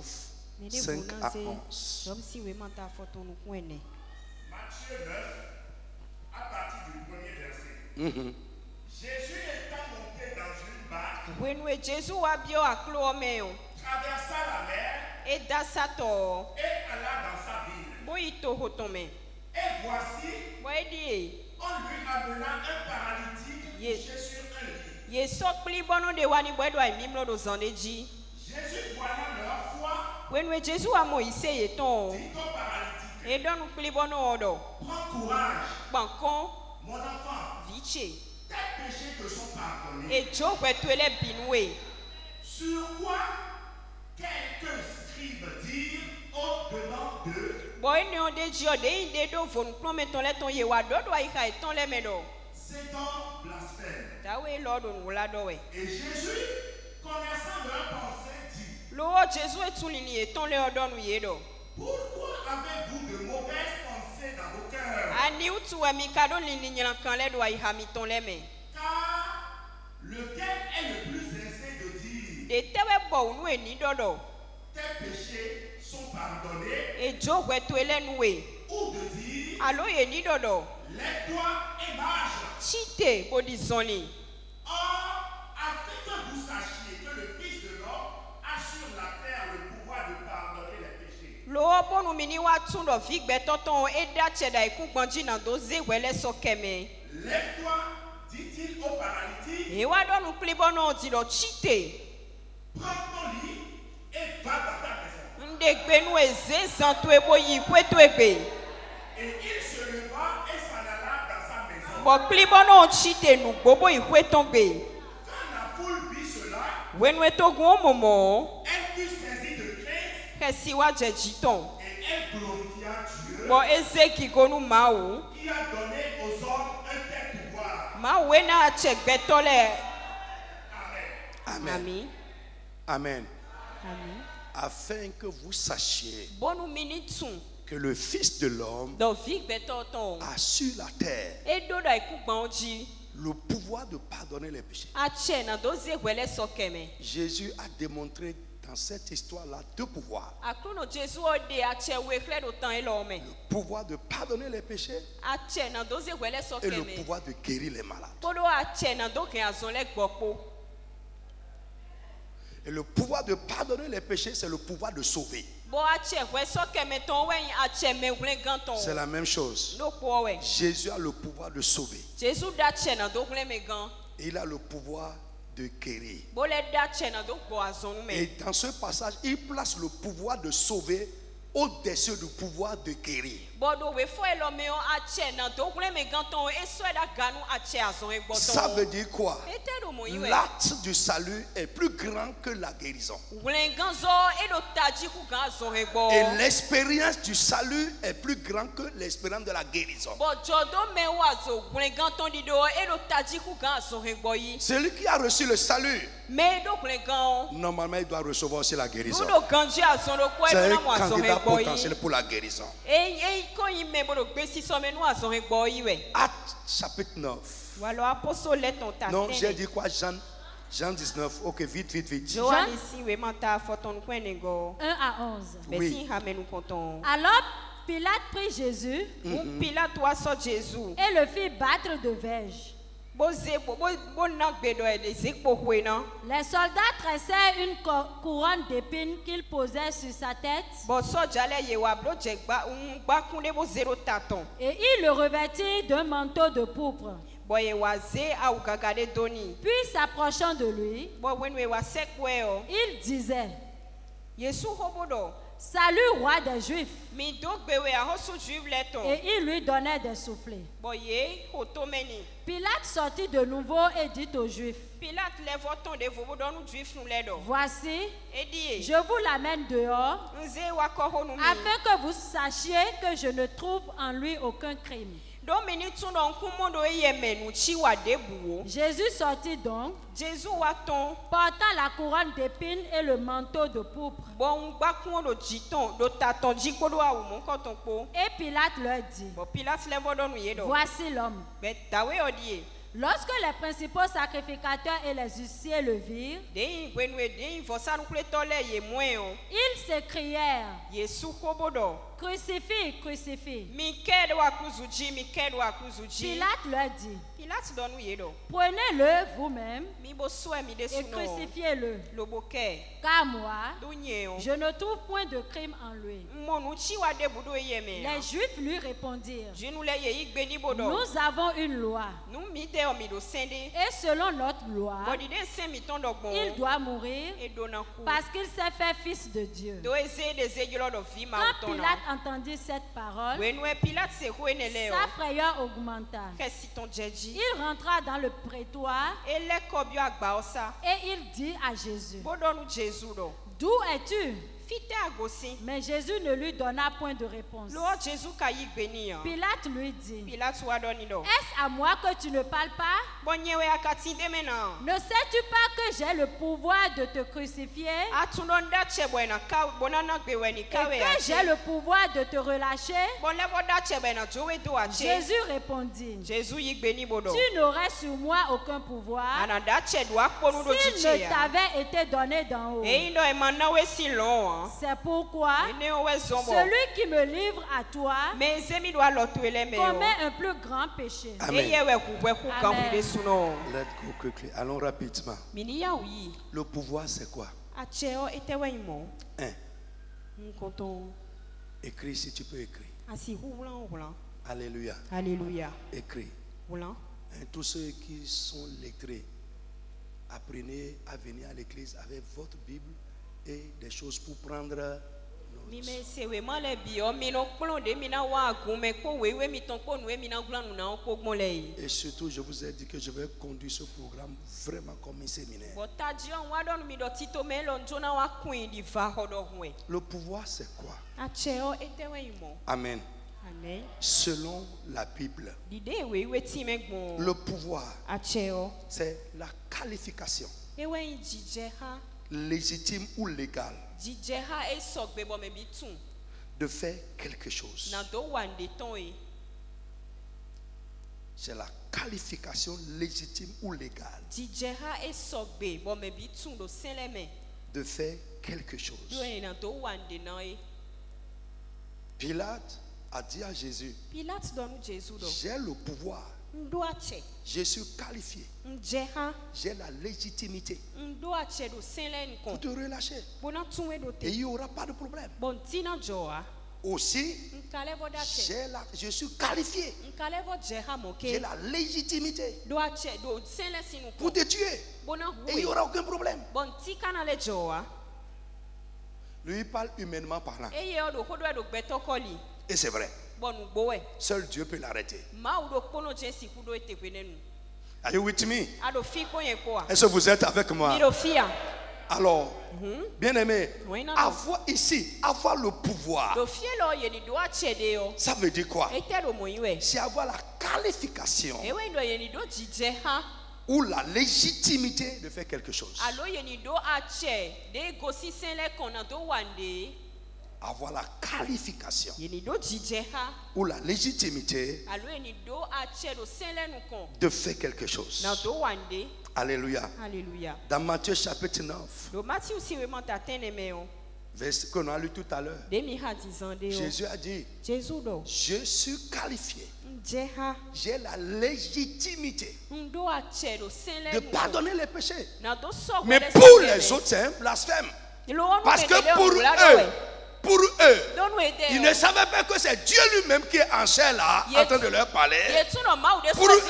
5 à 11. Matthieu 9, à partir du premier verset. Jésus étant monté dans une barque, traversa la mer et alla dans sa ville. Et voici, on lui amena un paralytique couché sur un lit. Jésus voyant leur foi, dit au paralytique, prends courage, mon enfant, tes péchés te sont pardonnés. Sur quoi quelques cet homme blasphème. Et Jésus, connaissant leur pensée, dit, pourquoi avez-vous de mauvaises pensées dans vos cœurs? Car lequel est le plus aisé de dire, tes péchés sont pardonnés, ou de dire, lève-toi et marche. Or, afin que vous sachiez que le Fils de l'homme a sur la terre le pouvoir de pardonner les péchés. Lève-toi, dit-il au paralytique, prends ton lit et va dans ta maison. Et il se leva et s'en alla dans sa maison. Quand la foule vit cela, elle fut saisie de crainte et elle glorifia Dieu qui a donné aux hommes un tel pouvoir. Amen. Amen. Amen. Afin que vous sachiez que le Fils de l'homme a sur la terre le pouvoir de pardonner les péchés. Jésus a démontré dans cette histoire-là deux pouvoirs. Le pouvoir de pardonner les péchés et le pouvoir de guérir les malades. Et le pouvoir de pardonner les péchés, c'est le pouvoir de sauver. C'est la même chose. Jésus a le pouvoir de sauver. Il a le pouvoir de guérir. Et dans ce passage, il place le pouvoir de sauver au-dessus du pouvoir de guérir. Ça veut dire quoi? L'acte du salut est plus grand que la guérison. Et l'expérience du salut est plus grande que l'expérience de la guérison. Celui qui a reçu le salut, normalement il doit recevoir aussi la guérison. C'est un candidat potentiel pour la guérison. Acte chapitre 9. Non, j'ai dit quoi? Jean 19. Ok, vite. Jean 1 à 11. Oui. Alors Pilate prit Jésus et le fit battre de verges. Les soldats tressaient une couronne d'épines qu'ils posaient sur sa tête et ils le revêtirent d'un manteau de pourpre. Puis s'approchant de lui, il disait, salut roi des Juifs. Et il lui donnait des soufflets. Pilate sortit de nouveau et dit aux Juifs, voici, je vous l'amène dehors afin que vous sachiez que je ne trouve en lui aucun crime. Jésus sortit donc, portant la couronne d'épines et le manteau de pourpre. Et Pilate leur dit, voici l'homme. Lorsque les principaux sacrificateurs et les huissiers le virent, ils s'écrièrent, crucifie, crucifie. Pilate leur dit, prenez-le vous-même et crucifiez-le. Car moi, je ne trouve point de crime en lui. Les Juifs lui répondirent, nous avons une loi. Et selon notre loi, il doit mourir parce qu'il s'est fait fils de Dieu. Quand Pilate entendit cette parole, sa frayeur augmenta. Il rentra dans le prétoire et il dit à Jésus, d'où es-tu? Mais Jésus ne lui donna point de réponse. Pilate lui dit, est-ce à moi que tu ne parles pas? Ne sais-tu pas que j'ai le pouvoir de te crucifier et que j'ai le pouvoir de te relâcher? Jésus répondit, tu n'aurais sur moi aucun pouvoir s'il ne t'avait été donné d'en haut. C'est pourquoi celui qui me livre à toi commet un plus grand péché. Amen. Let's go quickly. Allons rapidement. Le pouvoir, c'est quoi? Écris si tu peux écrire. Alléluia. Alléluia. Écris. Tous ceux qui sont lettrés, apprenez à venir à l'église avec votre Bible et des choses pour prendre notes. Et surtout, je vous ai dit que je vais conduire ce programme vraiment comme un séminaire. Le pouvoir, c'est quoi? Amen. Amen. Selon la Bible, le pouvoir, c'est la qualification légitime ou légale de faire quelque chose. C'est la qualification légitime ou légale de faire quelque chose. Pilate a dit à Jésus, j'ai le pouvoir, je suis qualifié, j'ai la légitimité pour te relâcher et il n'y aura pas de problème. Aussi, je suis qualifié, j'ai la légitimité pour te tuer et il n'y aura aucun problème. Lui, il parle humainement parlant. Et c'est vrai. Seul Dieu peut l'arrêter. Are you with me? Est-ce que vous êtes avec moi? Alors, bien aimé, avoir le pouvoir, ça veut dire quoi? C'est avoir la qualification ou la légitimité de faire quelque chose. Avoir la qualification ou la légitimité de faire quelque chose. Alléluia. Dans Matthieu chapitre 9, verset qu'on a lu tout à l'heure, Jésus a dit, je suis qualifié, j'ai la légitimité de pardonner les péchés. Mais pour les autres, c'est un blasphème. Parce que pour eux, ils ne savaient pas que c'est Dieu lui-même qui est en chair là, en train de leur parler. Pour eux,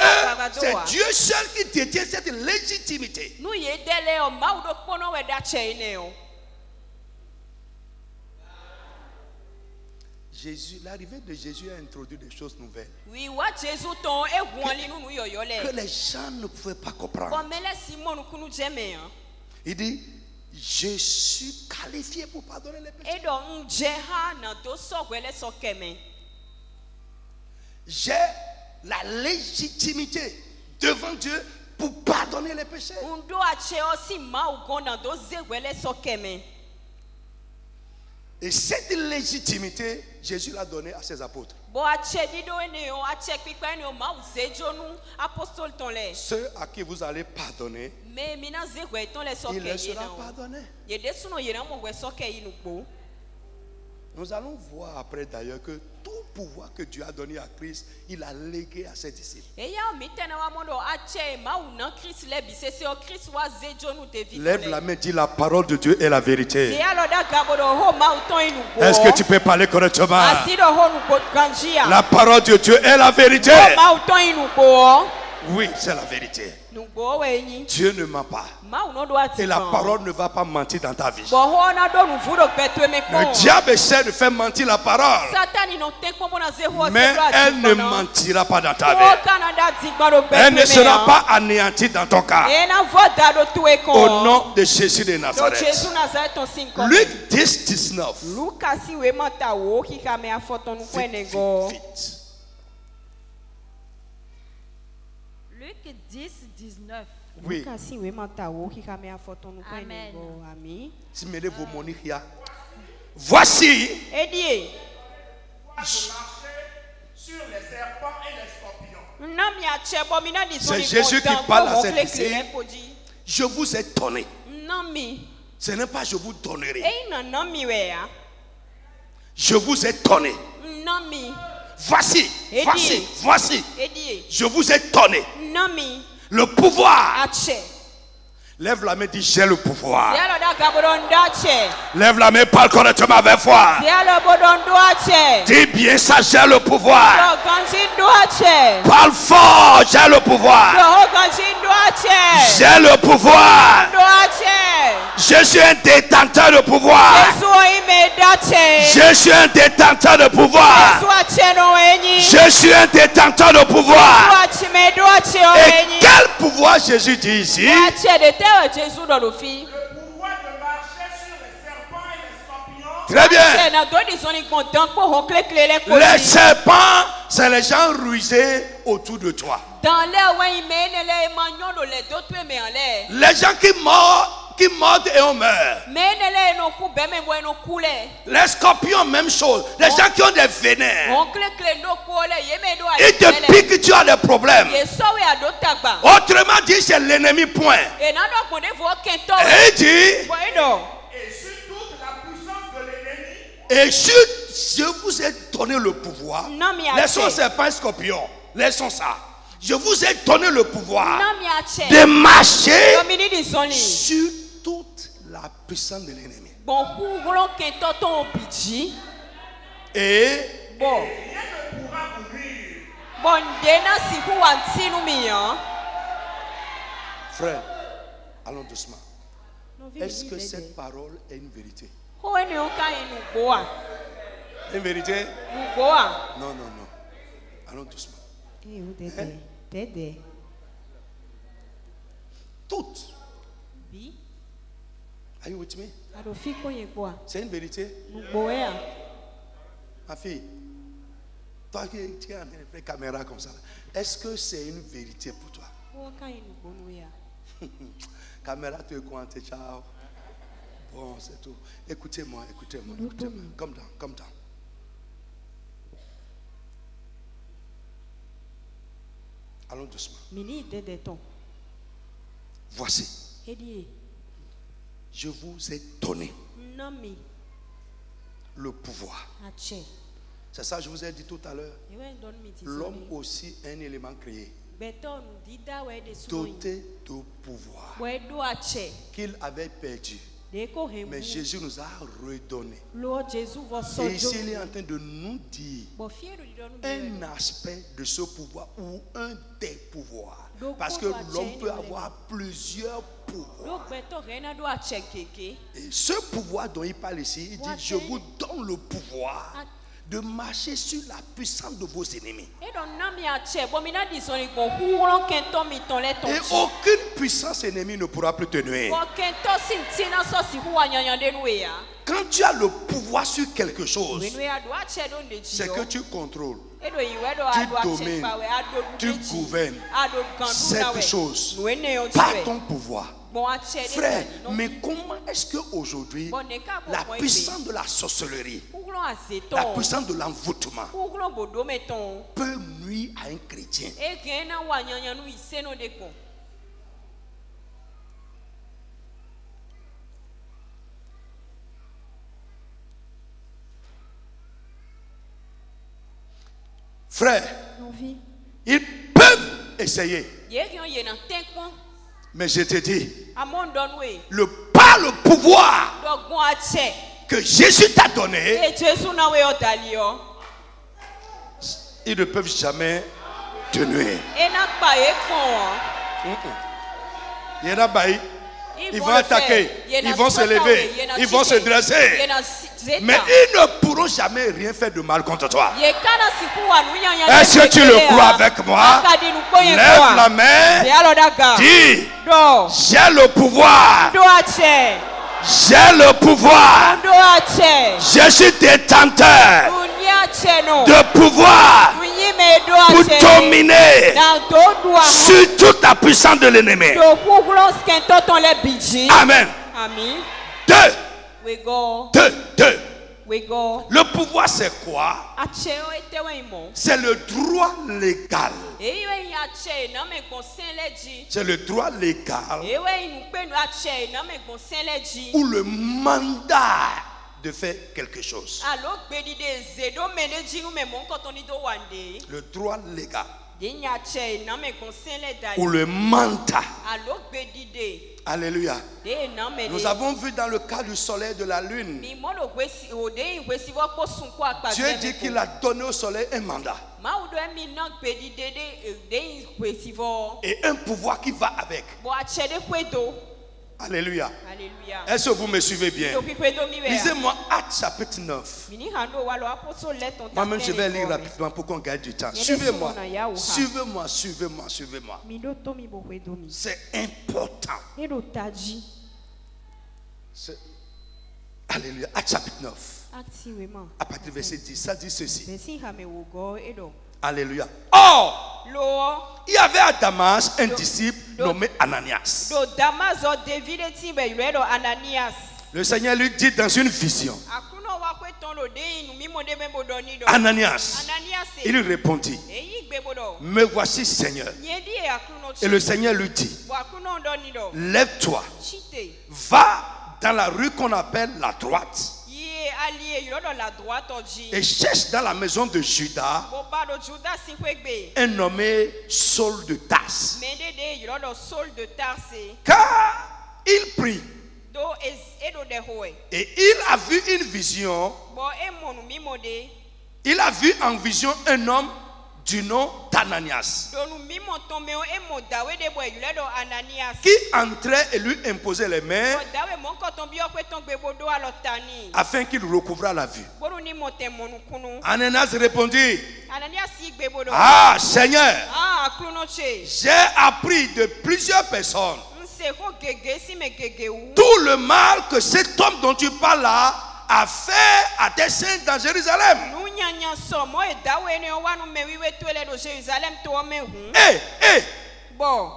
c'est Dieu seul qui détient cette légitimité. L'arrivée de Jésus a introduit des choses nouvelles que les gens ne pouvaient pas comprendre. Il dit, je suis qualifié pour pardonner les péchés. J'ai la légitimité devant Dieu pour pardonner les péchés. Et cette légitimité, Jésus l'a donnée à ses apôtres. Ceux à qui vous allez pardonner, il leur sera pardonné. Nous allons voir après d'ailleurs que tout pouvoir que Dieu a donné à Christ, il a légué à ses disciples. Lève la main, dis la parole de Dieu est la vérité. Est-ce que tu peux parler correctement? La parole de Dieu est la vérité. Oui, c'est la vérité. Dieu ne ment pas. Et la parole ne va pas mentir dans ta vie. Le diable essaie de faire mentir la parole. Mais elle ne mentira pas dans ta vie. Elle ne sera pas anéantie dans ton cas. Au nom de Jésus de Nazareth. Luc 10, 19. Luc 10, 19. Oui. Amen. Voici. C'est Jésus qui parle à cette ici. Je vous ai donné. Ce n'est pas je vous donnerai. Je vous ai donné. Voici. Je vous ai donné le pouvoir. Lève la main, dis j'ai le pouvoir. Lève la main, parle correctement avec foi. Dis bien ça, j'ai le pouvoir. Parle fort, j'ai le pouvoir. J'ai le pouvoir. Je suis un détenteur de pouvoir. Je suis un détenteur de pouvoir. Je suis un détenteur de pouvoir. Et quel pouvoir Jésus dit ici? Très bien. Les serpents, c'est les gens rusés autour de toi. Les gens qui mordent et on meurt. Les scorpions, même chose. Les gens qui ont des vénins. Ils te piquent, tu as des problèmes. Autrement dit, c'est l'ennemi, point. Et il dit, et je vous ai donné le pouvoir. Laissons serpents et scorpions. Laissons ça. Je vous ai donné le pouvoir de marcher sur toute la puissance de l'ennemi. Et frère, allons doucement. Est-ce que cette parole est une vérité? Une vérité? Non. Allons doucement. Toutes. Are you with me? C'est une vérité? Ma fille, toi qui es en train de faire caméra comme ça, est-ce que c'est une vérité pour toi? Caméra, tu es quoi? Ciao. Bon, c'est tout. Écoutez-moi. Come down. Allons doucement. Voici. Je vous ai donné le pouvoir. C'est ça que je vous ai dit tout à l'heure. L'homme aussi est un élément créé, doté de pouvoir qu'il avait perdu. Mais Jésus nous a redonné. Et ici, il est en train de nous dire un aspect de ce pouvoir ou un des pouvoirs. Parce que l'homme peut avoir plusieurs pouvoirs. Et ce pouvoir dont il parle ici, il dit, je vous donne le pouvoir de marcher sur la puissance de vos ennemis. Et aucune puissance ennemie ne pourra plus te nuire. Quand tu as le pouvoir sur quelque chose, c'est que tu contrôles, tu domines, tu gouvernes cette chose par ton pouvoir. Frère, mais comment est-ce qu'aujourd'hui la puissance de la sorcellerie, la puissance de l'envoûtement peut nuire à un chrétien? Frère, ils peuvent essayer. Mais je te dis, par le pouvoir que Jésus t'a donné, ils ne peuvent jamais te nuire. Ils vont attaquer, ils vont se lever, ils vont se dresser. Mais ils ne pourront jamais rien faire de mal contre toi. Est-ce que tu le crois avec moi? Lève la main. Dis, j'ai le pouvoir. J'ai le pouvoir. Je suis détenteur de pouvoir pour dominer sur toute la puissance de l'ennemi. Amen. Deux. Le pouvoir, c'est quoi? C'est le droit légal. C'est le droit légal ou le mandat de faire quelque chose. Le droit légal ou le mandat. Alléluia. Nous avons vu dans le cas du soleil et de la lune, Dieu dit qu'il a donné au soleil un mandat et un pouvoir qui va avec. Alléluia. Est-ce que vous me suivez bien? Lisez-moi Actes chapitre 9. Moi-même je vais lire rapidement pour qu'on gagne du temps. Suivez-moi. C'est important. Alléluia. Actes chapitre 9. À partir du verset 10, ça dit ceci. Alléluia. Or, il y avait à Damas un disciple nommé Ananias. Le Seigneur lui dit dans une vision, Ananias. Il lui répondit, me voici Seigneur. Et le Seigneur lui dit, lève-toi, va dans la rue qu'on appelle la droite et cherche dans la maison de Judas un nommé Saul de Tarse. Car il prie et il a vu une vision. Il a vu en vision un homme du nom d'Ananias qui entrait et lui imposait les mains afin qu'il recouvrât la vue. Ananias répondit, ah Seigneur, j'ai appris de plusieurs personnes tout le mal que cet homme dont tu parles là a fait à tes saints dans Jérusalem.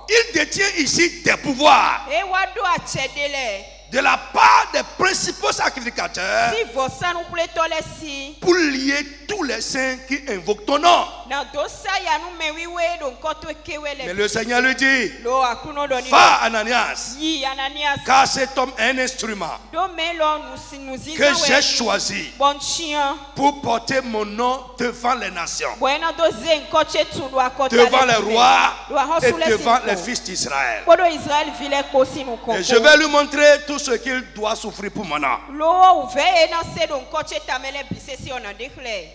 Il détient ici des pouvoirs de la part des principaux sacrificateurs pour lier tous les saints qui invoquent ton nom. Mais le Seigneur lui dit, va Ananias, car cet homme est un instrument que j'ai choisi pour porter mon nom devant les nations, devant les rois et devant les fils d'Israël. Et je vais lui montrer tout ce qu'il doit souffrir pour mon nom.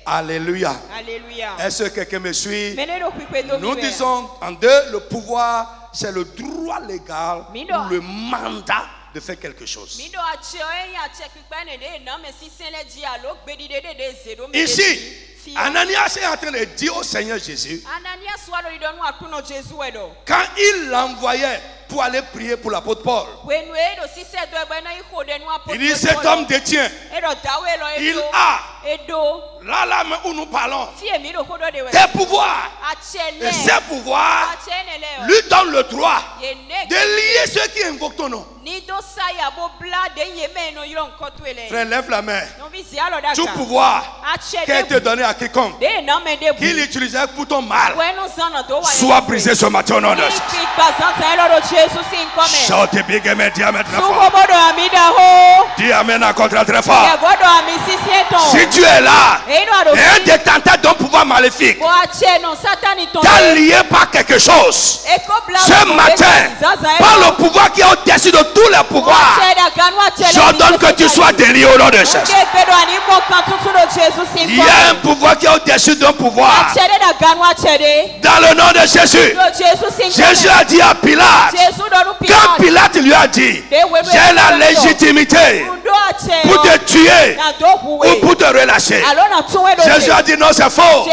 Alléluia. Est-ce que quelqu'un me suit? Nous disons en deux, le pouvoir, c'est le droit légal ou le mandat de faire quelque chose. Ici, Ananias est en train de dire au Seigneur Jésus, quand il l'envoyait pour aller prier pour l'apôtre Paul, il dit, cet homme détient, il a, là où nous parlons, des pouvoirs, et ces pouvoirs lui donnent le droit de lier ceux qui invoquent ton nom. Frère, lève la main. Tout pouvoir qui a été donné à quiconque, qu'il utilisait pour ton mal, soit brisé ce matin au nom de Jésus. Chante big amen, dis amen très fort. Dis amen encore très fort. Si tu es là, et un détenteur d'un pouvoir maléfique t'a lié par quelque chose, ce matin, par le pouvoir qui est au-dessus de tous les pouvoirs, j'ordonne que tu sois délié au nom de Jésus. Il y a un pouvoir qui est au-dessus d'un pouvoir. Dans le nom de Jésus. Jésus a dit à Pilate, quand Pilate lui a dit, j'ai la légitimité pour te tuer ou pour te relâcher, Jésus a dit non, c'est faux.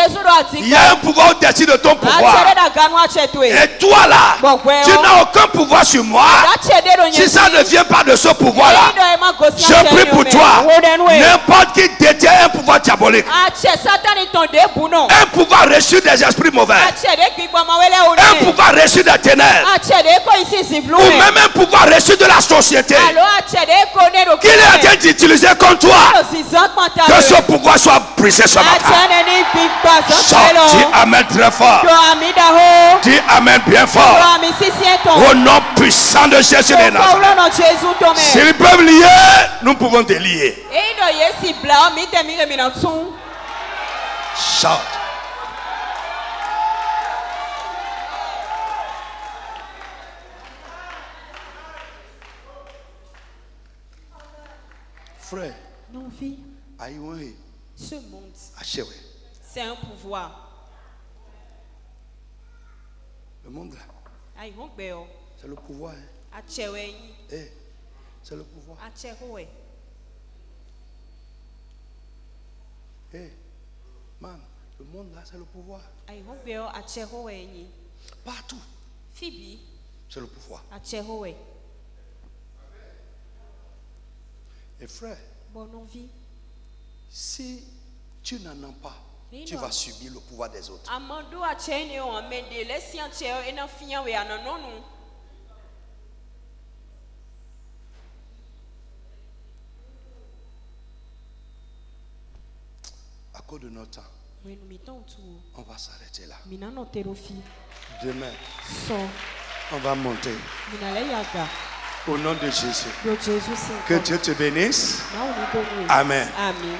Il y a un pouvoir au-dessus de ton pouvoir. Et toi là, tu n'as aucun pouvoir sur moi. Si ça ne vient pas de ce pouvoir-là, je prie pour toi. N'importe qui détient un pouvoir diabolique, un pouvoir reçu des esprits mauvais, un pouvoir reçu des ténèbres, ou même un pouvoir reçu de la société, qu'il est en train d'utiliser contre toi, que ce pouvoir soit brisé ce matin. Dis amen très fort. Dis amen bien fort. Au nom puissant de Jésus de Nazareth. S'ils peuvent lier, nous pouvons te lier. Shout. Frère, ce monde, c'est un pouvoir. Le monde là, c'est le pouvoir. Hein? C'est le pouvoir. Man, le monde là, c'est le pouvoir. Partout, c'est le pouvoir. Et frère, si tu n'en as pas, tu vas subir le pouvoir des autres. À cause de notre temps, on va s'arrêter là. Demain, on va monter. Au nom de Jésus. Que Dieu te bénisse. Amen. Amen.